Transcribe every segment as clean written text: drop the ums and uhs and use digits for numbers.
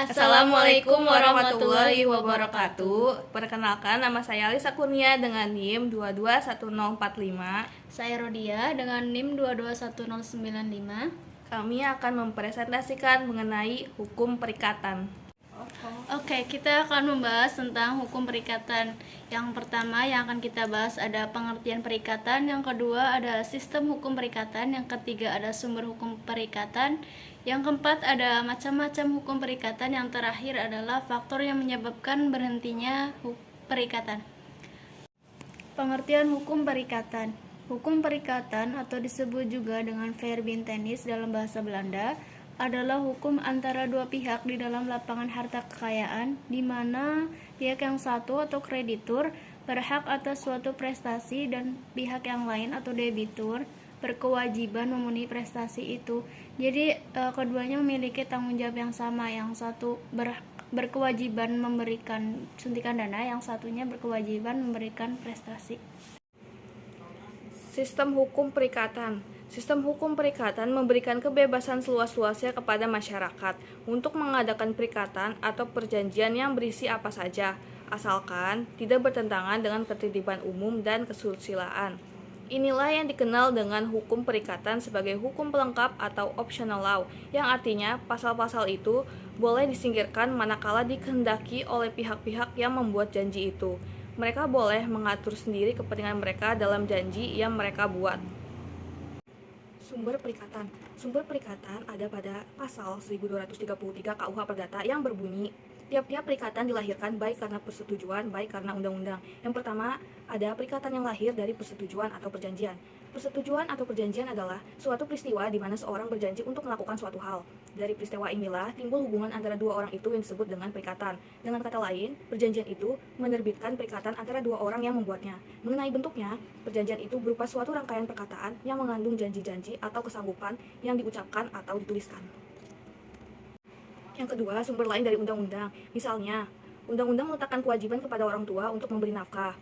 Assalamualaikum warahmatullahi wabarakatuh. Perkenalkan, nama saya Alisa Kurnia dengan NIM 221045. Saya Rodia dengan NIM 221095. Kami akan mempresentasikan mengenai hukum perikatan. Oke, kita akan membahas tentang hukum perikatan. Yang pertama yang akan kita bahas ada pengertian perikatan, yang kedua ada sistem hukum perikatan, yang ketiga ada sumber hukum perikatan, yang keempat ada macam-macam hukum perikatan, yang terakhir adalah faktor yang menyebabkan berhentinya perikatan. Pengertian hukum perikatan. Hukum perikatan atau disebut juga dengan verbintenis dalam bahasa Belanda adalah hukum antara dua pihak di dalam lapangan harta kekayaan, di mana pihak yang satu atau kreditur berhak atas suatu prestasi dan pihak yang lain atau debitur berkewajiban memenuhi prestasi itu. Jadi keduanya memiliki tanggung jawab yang sama. Yang satu berkewajiban memberikan suntikan dana, yang satunya berkewajiban memberikan prestasi. Sistem hukum perikatan. Sistem hukum perikatan memberikan kebebasan seluas-luasnya kepada masyarakat untuk mengadakan perikatan atau perjanjian yang berisi apa saja, asalkan tidak bertentangan dengan ketertiban umum dan kesusilaan. Inilah yang dikenal dengan hukum perikatan sebagai hukum pelengkap atau optional law, yang artinya pasal-pasal itu boleh disingkirkan manakala dikehendaki oleh pihak-pihak yang membuat janji itu. Mereka boleh mengatur sendiri kepentingan mereka dalam janji yang mereka buat. Sumber perikatan. Sumber perikatan ada pada pasal 1233 KUH Perdata yang berbunyi, tiap-tiap perikatan dilahirkan baik karena persetujuan, baik karena undang-undang. Yang pertama, ada perikatan yang lahir dari persetujuan atau perjanjian. Persetujuan atau perjanjian adalah suatu peristiwa di mana seorang berjanji untuk melakukan suatu hal. Dari peristiwa inilah timbul hubungan antara dua orang itu yang disebut dengan perikatan. Dengan kata lain, perjanjian itu menerbitkan perikatan antara dua orang yang membuatnya. Mengenai bentuknya, perjanjian itu berupa suatu rangkaian perkataan yang mengandung janji-janji atau kesanggupan yang diucapkan atau dituliskan. Yang kedua, sumber lain dari undang-undang. Misalnya, undang-undang meletakkan kewajiban kepada orang tua untuk memberi nafkah.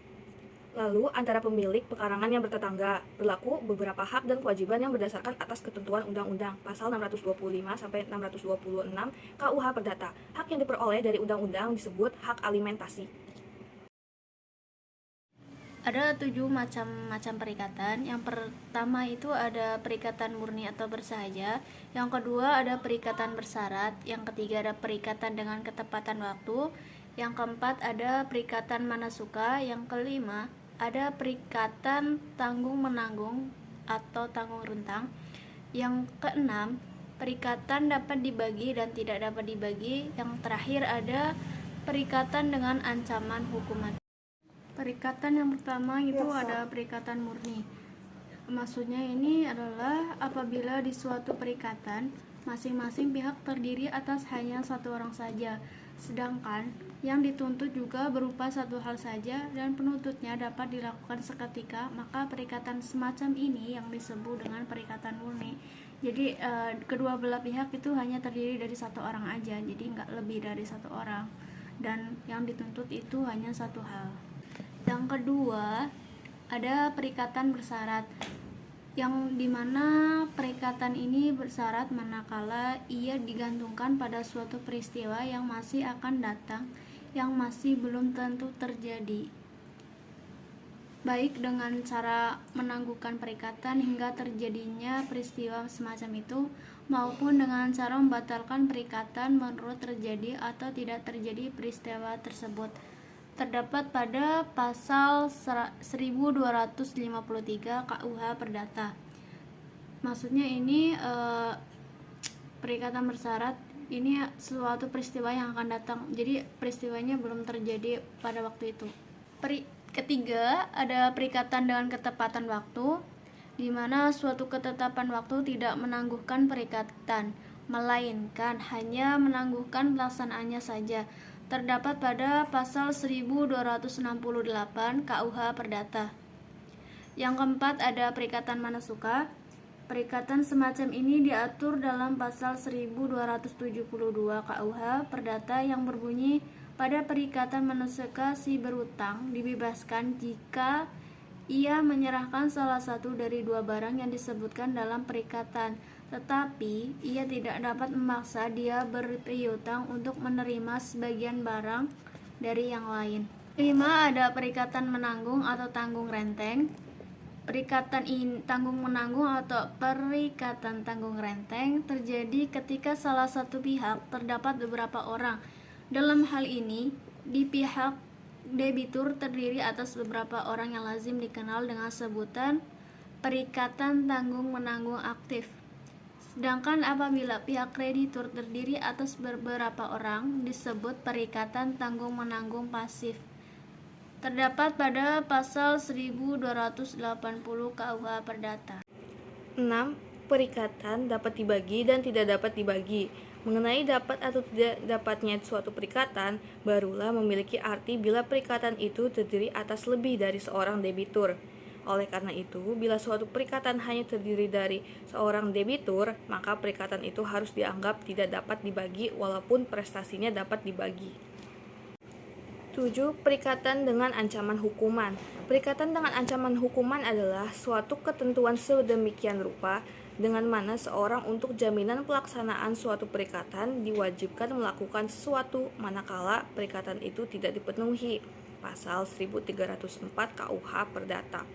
Lalu, antara pemilik pekarangan yang bertetangga, berlaku beberapa hak dan kewajiban yang berdasarkan atas ketentuan undang-undang. Pasal 625-626 KUH Perdata. Hak yang diperoleh dari undang-undang disebut hak alimentasi. Ada 7 macam perikatan. Yang pertama itu ada perikatan murni atau bersahaja. Yang kedua ada perikatan bersyarat. Yang ketiga ada perikatan dengan ketepatan waktu. Yang keempat ada perikatan manasuka. Yang kelima ada perikatan tanggung-menanggung atau tanggung-rentang. Yang keenam, perikatan dapat dibagi dan tidak dapat dibagi. Yang terakhir ada perikatan dengan ancaman hukuman. Perikatan yang pertama itu ada perikatan murni. Maksudnya ini adalah apabila di suatu perikatan masing-masing pihak terdiri atas hanya satu orang saja, sedangkan yang dituntut juga berupa satu hal saja dan penuntutnya dapat dilakukan seketika, maka perikatan semacam ini yang disebut dengan perikatan murni. Jadi kedua belah pihak itu hanya terdiri dari satu orang aja, jadi nggak lebih dari satu orang, dan yang dituntut itu hanya satu hal. Yang kedua ada perikatan bersyarat, yang dimana perikatan ini bersyarat manakala ia digantungkan pada suatu peristiwa yang masih akan datang, yang masih belum tentu terjadi, baik dengan cara menangguhkan perikatan hingga terjadinya peristiwa semacam itu, maupun dengan cara membatalkan perikatan menurut terjadi atau tidak terjadi peristiwa tersebut. Terdapat pada pasal 1253 KUH Perdata. Maksudnya ini perikatan bersyarat ini suatu peristiwa yang akan datang, jadi peristiwanya belum terjadi pada waktu itu. Ketiga, ada perikatan dengan ketepatan waktu, di mana suatu ketetapan waktu tidak menangguhkan perikatan, melainkan hanya menangguhkan pelaksanaannya saja. Terdapat pada pasal 1268 KUH Perdata. Yang keempat ada perikatan manasuka. Perikatan semacam ini diatur dalam pasal 1272 KUH Perdata yang berbunyi, pada perikatan manasuka si berutang dibebaskan jika ia menyerahkan salah satu dari dua barang yang disebutkan dalam perikatan, tetapi ia tidak dapat memaksa dia berpiutang untuk menerima sebagian barang dari yang lain. 5. Ada perikatan menanggung atau tanggung renteng. Tanggung menanggung atau perikatan tanggung renteng terjadi ketika salah satu pihak terdapat beberapa orang. Dalam hal ini, di pihak debitur terdiri atas beberapa orang yang lazim dikenal dengan sebutan perikatan tanggung menanggung aktif. Sedangkan apabila pihak kreditur terdiri atas beberapa orang disebut perikatan tanggung menanggung pasif. Terdapat pada pasal 1280 KUH Perdata. 6. Perikatan dapat dibagi dan tidak dapat dibagi. Mengenai dapat atau tidak dapatnya suatu perikatan, barulah memiliki arti bila perikatan itu terdiri atas lebih dari seorang debitur. Oleh karena itu, bila suatu perikatan hanya terdiri dari seorang debitur, maka perikatan itu harus dianggap tidak dapat dibagi walaupun prestasinya dapat dibagi. 7. Perikatan dengan ancaman hukuman. Perikatan dengan ancaman hukuman adalah suatu ketentuan sedemikian rupa dengan mana seorang untuk jaminan pelaksanaan suatu perikatan diwajibkan melakukan sesuatu manakala perikatan itu tidak dipenuhi. Pasal 1304 KUH Perdata.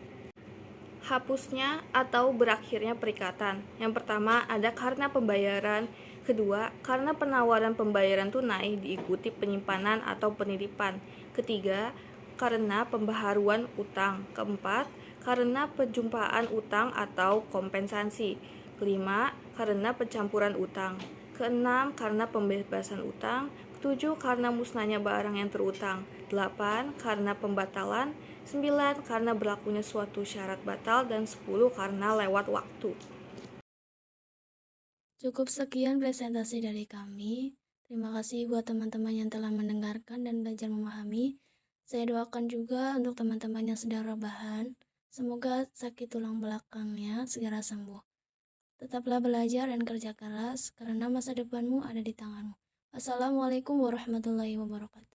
Hapusnya atau berakhirnya perikatan. Yang pertama ada karena pembayaran, kedua karena penawaran pembayaran tunai diikuti penyimpanan atau penitipan, ketiga karena pembaharuan utang, keempat karena penjumpaan utang atau kompensasi, kelima karena pencampuran utang, keenam karena pembebasan utang, ketujuh karena musnahnya barang yang terutang, 8 karena pembatalan, 9 karena berlakunya suatu syarat batal, dan 10 karena lewat waktu. Cukup sekian presentasi dari kami. Terima kasih buat teman-teman yang telah mendengarkan dan belajar memahami. Saya doakan juga untuk teman-teman yang sedang rebahan. Semoga sakit tulang belakangnya segera sembuh. Tetaplah belajar dan kerja keras karena masa depanmu ada di tanganmu. Assalamualaikum warahmatullahi wabarakatuh.